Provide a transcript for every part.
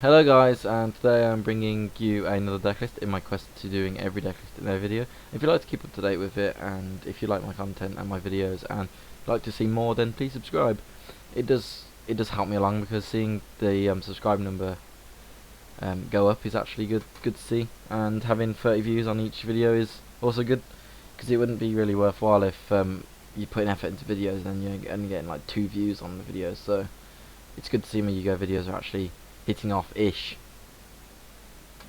Hello guys, and today I'm bringing you another deck list in my quest to doing every deck list in their video. If you'd like to keep up to date with it, and if you like my content and my videos and like to see more, then please subscribe. It does help me along, because seeing the subscribe number go up is actually good to see, and having 30 views on each video is also good, because it wouldn't be really worthwhile if you put in effort into videos and then you're only getting like 2 views on the videos. So it's good to see my Yugioh videos are actually hitting off ish.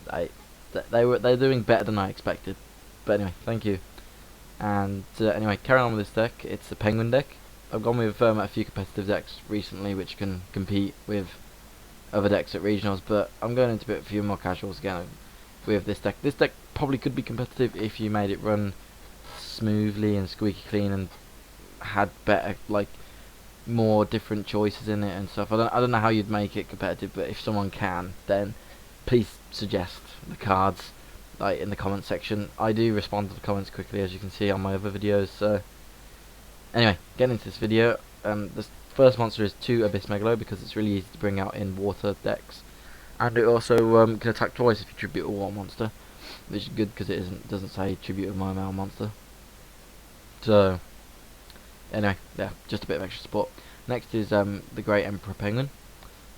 They're doing better than I expected. But anyway, thank you. And anyway, carrying on with this deck, it's a penguin deck. I've gone with a few competitive decks recently which can compete with other decks at regionals, but I'm going into a few more casuals again with this deck. This deck probably could be competitive if you made it run smoothly and squeaky clean and had better, like, more different choices in it and stuff. I don't know how you'd make it competitive, but if someone can, then please suggest the cards, like, in the comment section. I do respond to the comments quickly, as you can see on my other videos. So anyway, getting into this video, the first monster is 2 Abyss Megalo, because it's really easy to bring out in water decks, and it also can attack twice if you tribute a water monster, which is good because it doesn't say tribute a Mermail monster. So anyway, yeah, just a bit of extra support. Next is the Great Emperor Penguin,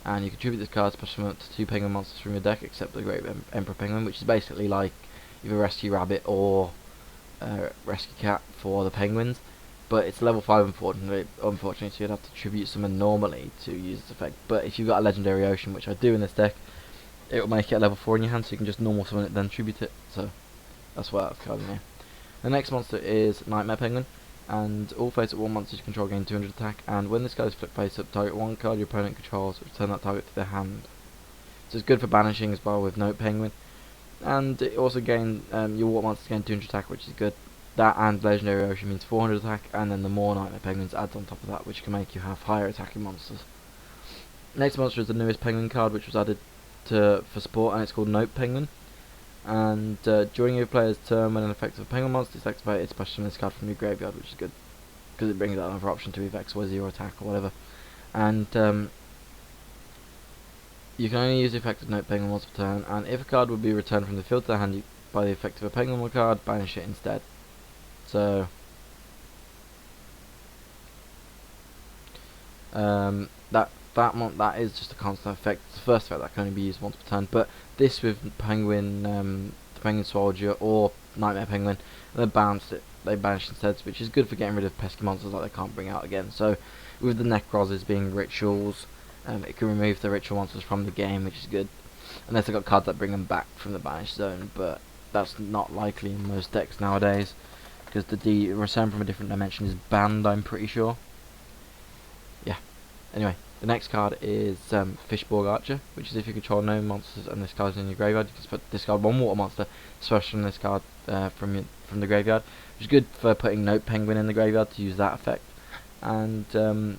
and you contribute this card special summon up to 2 penguin monsters from your deck, except the Great Emperor Penguin, which is basically like either Rescue Rabbit or Rescue Cat for the penguins. But it's level 5, unfortunately, so you'd have to tribute summon normally to use this effect. But if you've got a Legendary Ocean, which I do in this deck, it will make it a level 4 in your hand, so you can just normal summon it, then tribute it. So that's why that's card in here. The next monster is Nightmare Penguin, and all face-up war monsters you control gain 200 attack, and when this guy is flipped face-up, target one card your opponent controls, return that target to their hand. So it's good for banishing as well with Note Penguin, and it also gain, your water monsters gain 200 attack, which is good. That and Legendary Ocean means 400 attack, and then the more Nightmare Penguins adds on top of that, which can make you have higher attacking monsters. Next monster is the newest Penguin card, which was added for support, and it's called Note Penguin. And during your player's turn, when an effect of a penguin monster is activated, special summon this card from your graveyard, which is good because it brings out another option to either XYZ or attack or whatever. And you can only use the effect of Note Penguin once per turn, and if a card would be returned from the field to the hand by the effect of a penguin card, banish it instead. So that is just a constant effect. It's the first effect that can only be used once per turn, but this with Penguin, the Penguin Soldier or Nightmare Penguin, they banish instead, which is good for getting rid of pesky monsters that they can't bring out again. So with the Necrozes being rituals, it can remove the ritual monsters from the game, which is good, unless they've got cards that bring them back from the banished zone, but that's not likely in most decks nowadays, because the return from a different dimension is banned, I'm pretty sure. Yeah. Anyway, the next card is Fishborg Archer, which is if you control no monsters and this card is in your graveyard, you can discard one water monster, special from this card from the graveyard, which is good for putting Note Penguin in the graveyard to use that effect, and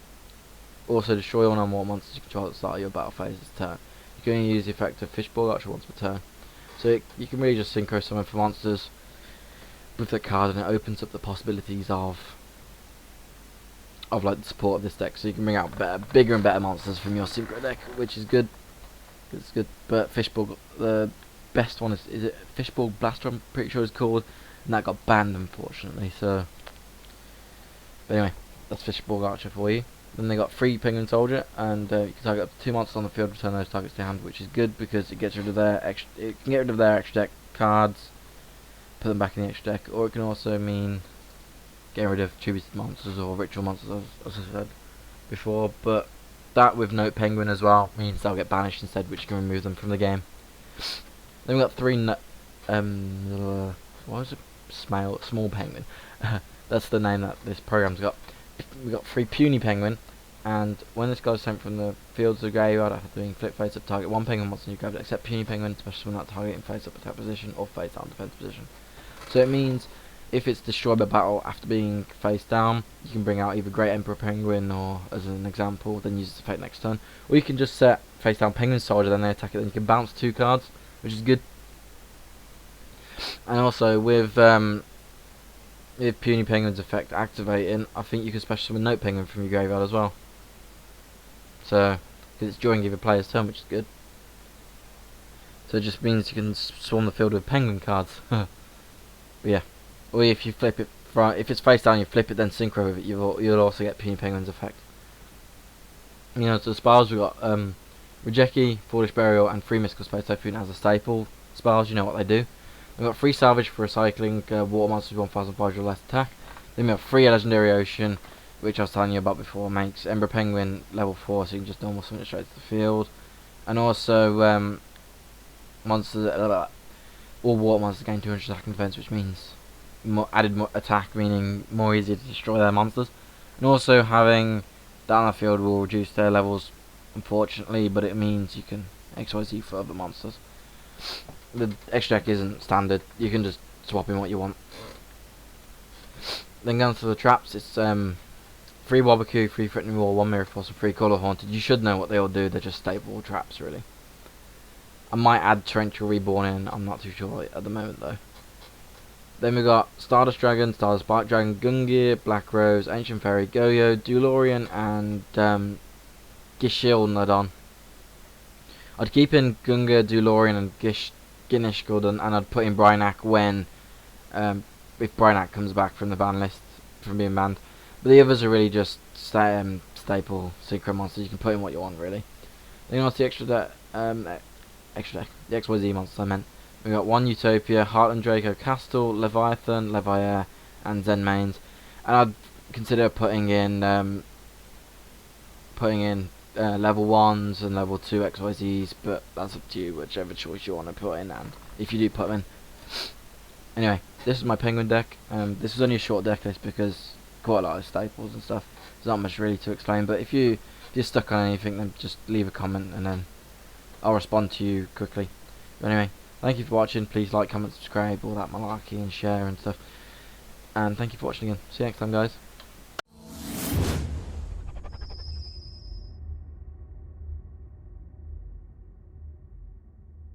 also destroy all non-water monsters you control at the start of your battle phase this turn. You can only use the effect of Fishborg Archer once per turn, so you can really just synchro summon for monsters with the card, and it opens up the possibilities of like the support of this deck, so you can bring out bigger and better monsters from your synchro deck, which is good. It's good. But Fishborg, the best one is it Fishborg Blaster? I'm pretty sure it's called, and that got banned unfortunately. So, but anyway, that's Fishborg Archer for you. Then they got free Penguin Soldier, and you can target up to 2 monsters on the field, return those targets to your hand, which is good because it gets rid of their it can get rid of their extra deck cards, put them back in the extra deck, or it can also mean getting rid of tributed monsters or ritual monsters, as I said before. But that with Note Penguin as well means they'll get banished instead, which can remove them from the game. Then we've got 3 what was it? Small Penguin. That's the name that this program's got. We've got 3 Puny Penguin, and when this guy is sent from the field to the graveyard after doing flip face up, target 1 penguin monster in your graveyard except Puny Penguin, especially when that target in face up attack position or face down defense position. So it means if it's destroyed by battle after being face down, you can bring out either Great Emperor Penguin, or as an example, then use this effect next turn. Or you can just set face down Penguin Soldier, then they attack it, then you can bounce 2 cards, which is good. And also with Puny Penguin's effect activating, I think you can special summon Note Penguin from your graveyard as well. So, because it's during either player's turn, which is good. So it just means you can swarm the field with penguin cards. But yeah, or if you flip it, if it's face down, you flip it, then synchro with it. You'll also get Puny Penguin's effect. You know, so the spells we got Rejeki, Foolish Burial, and 3 Mystical Space Typhoon as a staple spells. You know what they do. We've got 3 Salvage for recycling water monsters with 1,500 or less attack. Then we have 3 Legendary Ocean, which I was telling you about before, makes Ember Penguin level 4, so you can just normal summon it straight to the field. And also monsters, all water monsters gain 200 attack and defense, which means added attack, meaning more easy to destroy their monsters. And also having that on the field will reduce their levels, unfortunately, but it means you can XYZ for other monsters. The extra deck isn't standard, you can just swap in what you want. Then going to the traps, it's 3 Wabaku, 3 Threatening Wall, 1 Mirror Force, and 3 Color Haunted. You should know what they all do, they're just staple traps really. I might add Torrential Reborn in, I'm not too sure at the moment though. Then we got Stardust Dragon, Stardust Spark Dragon, Gungnir, Black Rose, Ancient Fairy, Goyo, Dulorian, and Gishilnadon. I'd keep in Gungnir, Dulorian, and Ginishgulden, and I'd put in Brynak when if Brynak comes back from the ban list, from being banned. But the others are really just staple secret monsters. You can put in what you want really. Then what's the extra deck? The XYZ monsters I meant. We got 1 Utopia, Heartland Draco, Castle, Leviathan, Leviair, and Zen Mains. And I'd consider putting in level 1s and level 2 XYZs, but that's up to you, whichever choice you want to put in, and if you do put them in. Anyway, this is my penguin deck. This is only a short deck list because quite a lot of staples and stuff. There's not much really to explain, but if you're stuck on anything, then just leave a comment and then I'll respond to you quickly. But anyway, thank you for watching. Please like, comment, subscribe, all that malarkey, and share and stuff. And thank you for watching again. See you next time, guys.